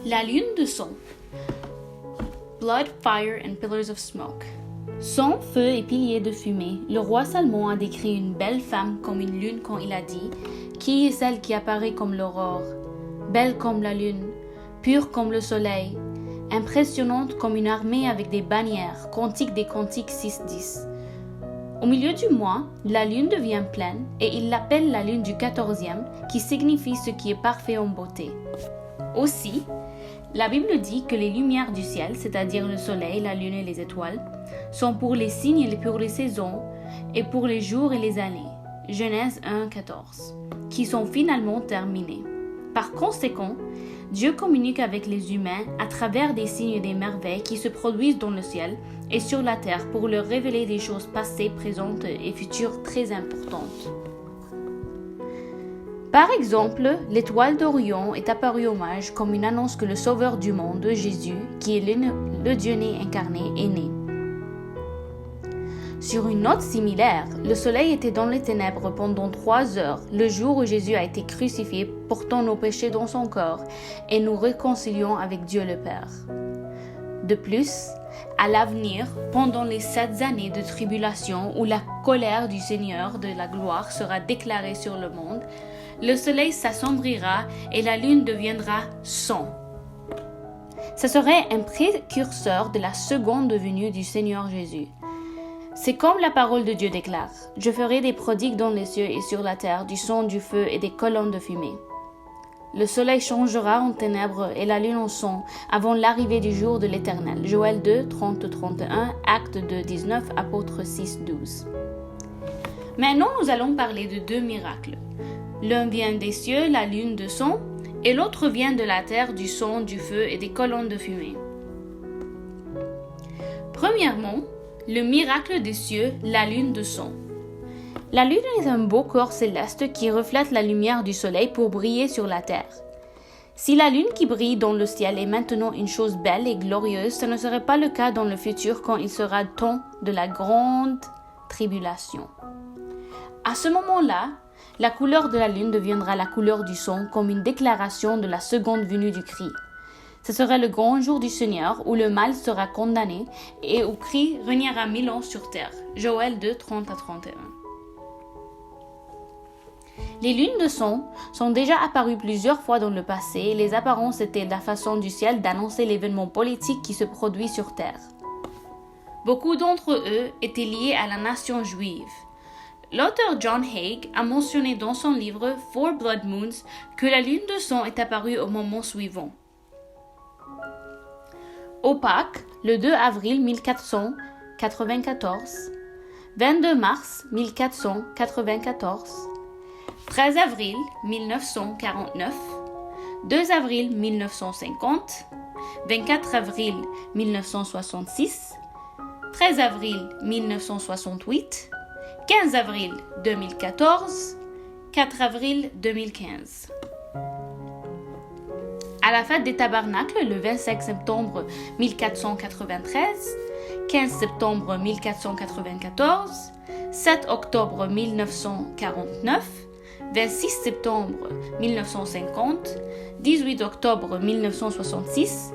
La lune de sang. Blood, fire and pillars of smoke. Sang, feu et piliers de fumée, le roi Salomon a décrit une belle femme comme une lune quand il a dit « Qui est celle qui apparaît comme l'aurore, belle comme la lune, pure comme le soleil, impressionnante comme une armée avec des bannières » Cantique des Cantiques 6-10. Au milieu du mois, la lune devient pleine et il l'appelle la lune du 14e qui signifie ce qui est parfait en beauté. Aussi, la Bible dit que les lumières du ciel, c'est-à-dire le soleil, la lune et les étoiles, sont pour les signes et pour les saisons et pour les jours et les années. Genèse 1:14, qui sont finalement terminés. Par conséquent, Dieu communique avec les humains à travers des signes et des merveilles qui se produisent dans le ciel et sur la terre pour leur révéler des choses passées, présentes et futures très importantes. Par exemple, l'étoile d'Orion est apparue au mage comme une annonce que le Sauveur du monde, Jésus, qui est le Dieu né incarné, est né. Sur une note similaire, le soleil était dans les ténèbres pendant 3 heures, le jour où Jésus a été crucifié, portant nos péchés dans son corps et nous réconciliant avec Dieu le Père. De plus, à l'avenir, pendant les 7 années de tribulation où la colère du Seigneur de la gloire sera déclarée sur le monde, le soleil s'assombrira et la lune deviendra sang. Ce serait un précurseur de la seconde venue du Seigneur Jésus. C'est comme la parole de Dieu déclare « Je ferai des prodigues dans les cieux et sur la terre, du sang, du feu et des colonnes de fumée. » Le soleil changera en ténèbres et la lune en sang avant l'arrivée du jour de l'Éternel. Joël 2, 30-31, Actes 2, 19, Apôtres 6, 12. Maintenant, nous allons parler de 2 miracles. L'un vient des cieux, la lune de sang, et l'autre vient de la terre, du sang, du feu et des colonnes de fumée. Premièrement, le miracle des cieux, la lune de sang. La lune est un beau corps céleste qui reflète la lumière du soleil pour briller sur la terre. Si la lune qui brille dans le ciel est maintenant une chose belle et glorieuse, ce ne serait pas le cas dans le futur quand il sera temps de la grande tribulation. À ce moment-là, la couleur de la lune deviendra la couleur du sang comme une déclaration de la seconde venue du Christ. Ce sera le grand jour du Seigneur où le mal sera condamné et où Christ régnera 1000 ans sur terre. Joël 2, 30-31. Les lunes de sang sont déjà apparues plusieurs fois dans le passé et les apparences étaient la façon du ciel d'annoncer l'événement politique qui se produit sur terre. Beaucoup d'entre eux étaient liés à la nation juive. L'auteur John Haig a mentionné dans son livre Four Blood Moons que la lune de sang est apparue au moment suivant. Au Pâques, le 2 avril 1494, 22 mars 1494, 13 avril 1949, 2 avril 1950, 24 avril 1966, 13 avril 1968, 15 avril 2014, 4 avril 2015. À la fête des Tabernacles, le 25 septembre 1493, 15 septembre 1494, 7 octobre 1949, 26 septembre 1950, 18 octobre 1966,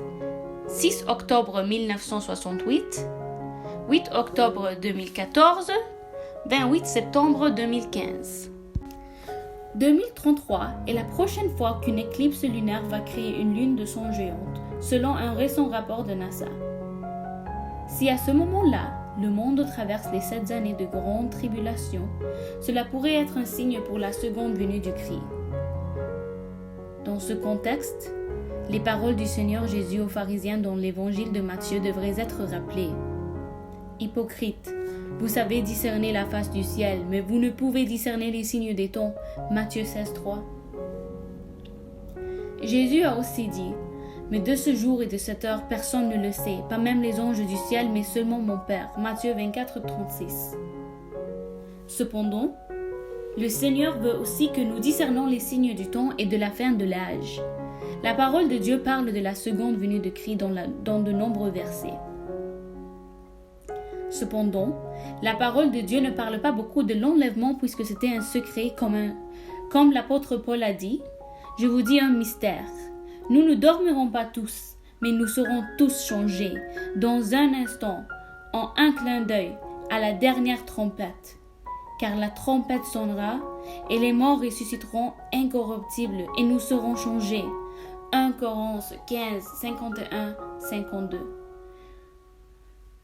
6 octobre 1968, 8 octobre 2014, 28 septembre 2015. 2033 est la prochaine fois qu'une éclipse lunaire va créer une lune de sang géante, selon un récent rapport de NASA. Si à ce moment-là, le monde traverse les 7 années de grande tribulation, cela pourrait être un signe pour la seconde venue du Christ. Dans ce contexte, les paroles du Seigneur Jésus aux pharisiens dans l'évangile de Matthieu devraient être rappelées. Hypocrite, vous savez discerner la face du ciel, mais vous ne pouvez discerner les signes des temps. Matthieu 16:3. Jésus a aussi dit, mais de ce jour et de cette heure, personne ne le sait, pas même les anges du ciel, mais seulement mon Père. Matthieu 24:36. Cependant, le Seigneur veut aussi que nous discernons les signes du temps et de la fin de l'âge. La parole de Dieu parle de la seconde venue de Christ dans de nombreux versets. Cependant, la parole de Dieu ne parle pas beaucoup de l'enlèvement puisque c'était un secret comme l'apôtre Paul a dit. Je vous dis un mystère. Nous ne dormirons pas tous, mais nous serons tous changés, dans un instant, en un clin d'œil, à la dernière trompette. Car la trompette sonnera, et les morts ressusciteront incorruptibles, et nous serons changés. 1 Corinthiens 15, 51, 52.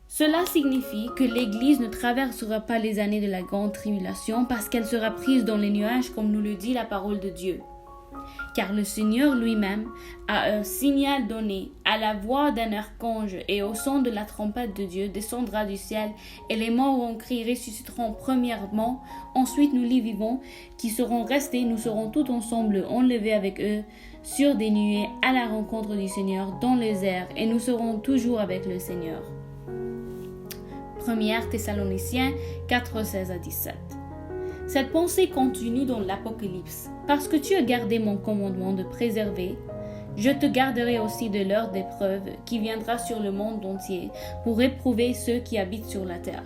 Cela signifie que l'Église ne traversera pas les années de la grande tribulation parce qu'elle sera prise dans les nuages comme nous le dit la parole de Dieu. Car le Seigneur lui-même a un signal donné, à la voix d'un archange et au son de la trompette de Dieu descendra du ciel, et les morts en cri ressusciteront premièrement, ensuite nous les vivants qui serons restés, nous serons tous ensemble enlevés avec eux sur des nuées à la rencontre du Seigneur dans les airs, et nous serons toujours avec le Seigneur. 1 Thessaloniciens 4, 16 à 17. Cette pensée continue dans l'Apocalypse. Parce que tu as gardé mon commandement de préserver, je te garderai aussi de l'heure d'épreuve qui viendra sur le monde entier pour éprouver ceux qui habitent sur la terre.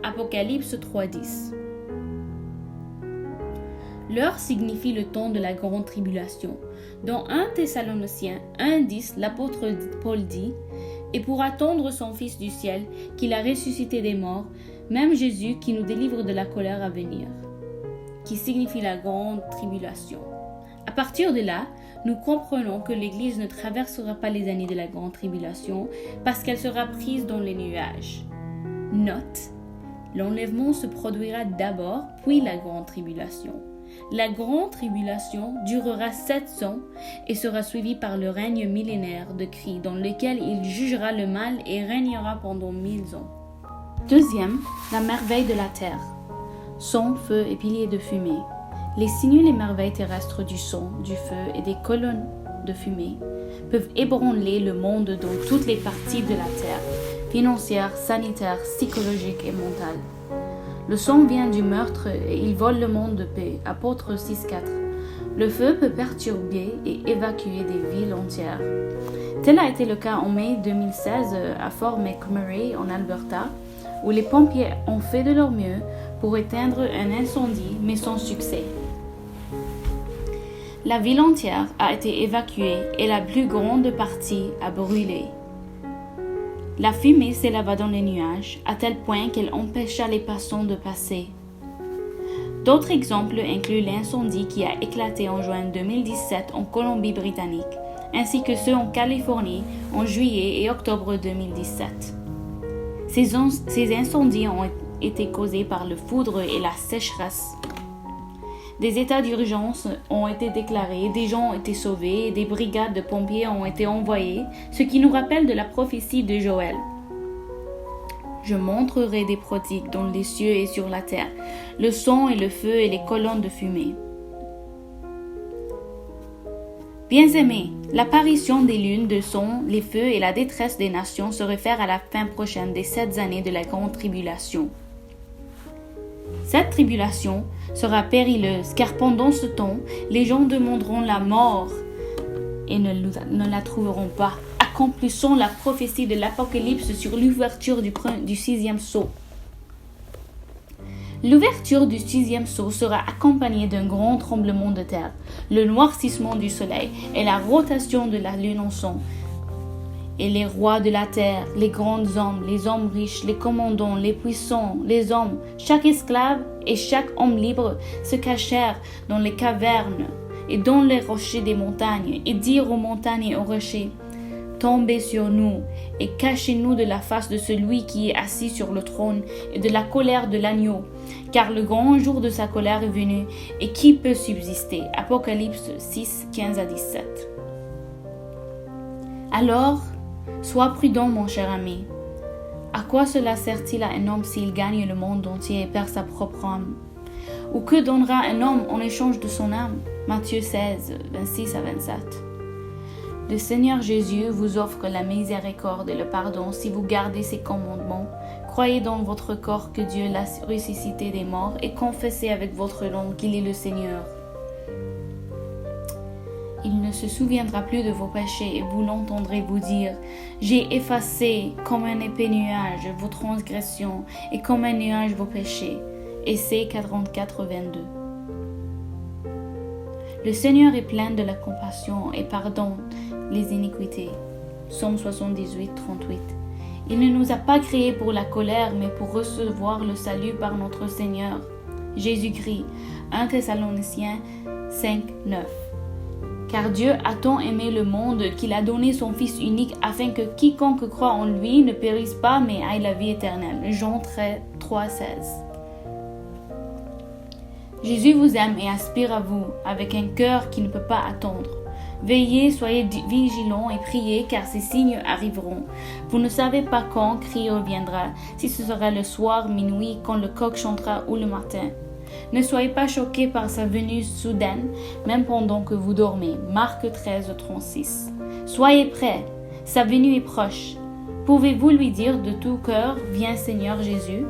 Apocalypse 3, 10. L'heure signifie le temps de la grande tribulation. Dans 1 Thessaloniciens 1, 10, l'apôtre Paul dit « Et pour attendre son Fils du ciel, qu'il a ressuscité des morts, même Jésus qui nous délivre de la colère à venir. » qui signifie la grande tribulation. À partir de là, nous comprenons que l'Église ne traversera pas les années de la grande tribulation parce qu'elle sera prise dans les nuages. Note, l'enlèvement se produira d'abord, puis la grande tribulation. La grande tribulation durera 7 ans et sera suivie par le règne millénaire de Christ dans lequel il jugera le mal et régnera pendant 1000 ans. Deuxième, la merveille de la terre. Son, feu et piliers de fumée. Les signes et les merveilles terrestres du son, du feu et des colonnes de fumée peuvent ébranler le monde dans toutes les parties de la terre, financière, sanitaire, psychologique et mentale. Le son vient du meurtre et il vole le monde de paix. Apôtre 6.4. Le feu peut perturber et évacuer des villes entières. Tel a été le cas en mai 2016 à Fort McMurray en Alberta, où les pompiers ont fait de leur mieux pour éteindre un incendie, mais sans succès. La ville entière a été évacuée et la plus grande partie a brûlé. La fumée s'éleva dans les nuages, à tel point qu'elle empêcha les passants de passer. D'autres exemples incluent l'incendie qui a éclaté en juin 2017 en Colombie-Britannique, ainsi que ceux en Californie en juillet et octobre 2017. Ces incendies ont été causés par le foudre et la sécheresse. Des états d'urgence ont été déclarés, des gens ont été sauvés et des brigades de pompiers ont été envoyées, ce qui nous rappelle de la prophétie de Joël. Je montrerai des prodiges dans les cieux et sur la terre, le son et le feu et les colonnes de fumée. Bien-aimés, l'apparition des lunes de son, les feux et la détresse des nations se réfèrent à la fin prochaine des 7 années de la grande tribulation. Cette tribulation sera périlleuse, car pendant ce temps, les gens demanderont la mort et ne la trouveront pas, accomplissant la prophétie de l'Apocalypse sur l'ouverture du 6e sceau. L'ouverture du 6e sceau sera accompagnée d'un grand tremblement de terre, le noircissement du soleil et la rotation de la lune en son. Et les rois de la terre, les grands hommes, les hommes riches, les commandants, les puissants, les hommes, chaque esclave et chaque homme libre se cachèrent dans les cavernes et dans les rochers des montagnes et dirent aux montagnes et aux rochers: Tombez sur nous et cachez-nous de la face de celui qui est assis sur le trône et de la colère de l'agneau, car le grand jour de sa colère est venu, et qui peut subsister? Apocalypse 6, 15 à 17. Alors, sois prudent, mon cher ami. À quoi cela sert-il à un homme s'il gagne le monde entier et perd sa propre âme? Ou que donnera un homme en échange de son âme? Matthieu 16, 26 à 27. Le Seigneur Jésus vous offre la miséricorde et le pardon si vous gardez ses commandements. Croyez dans votre corps que Dieu l'a ressuscité des morts et confessez avec votre langue qu'il est le Seigneur. Il ne se souviendra plus de vos péchés et vous l'entendrez vous dire: J'ai effacé comme un épais nuage vos transgressions et comme un nuage vos péchés. Essai 44, 22. Le Seigneur est plein de la compassion et pardonne les iniquités. Psaume 78, 38. Il ne nous a pas créés pour la colère, mais pour recevoir le salut par notre Seigneur Jésus-Christ. 1 Thessaloniciens 5, 9. Car Dieu a tant aimé le monde qu'il a donné son Fils unique afin que quiconque croit en lui ne périsse pas mais aille la vie éternelle. Jean 3, 16. Jésus vous aime et aspire à vous avec un cœur qui ne peut pas attendre. Veillez, soyez vigilants et priez, car ces signes arriveront. Vous ne savez pas quand Christ reviendra, si ce sera le soir, minuit, quand le coq chantera ou le matin. Ne soyez pas choqués par sa venue soudaine, même pendant que vous dormez. Marc 13, 36. Soyez prêts, sa venue est proche. Pouvez-vous lui dire de tout cœur, viens Seigneur Jésus?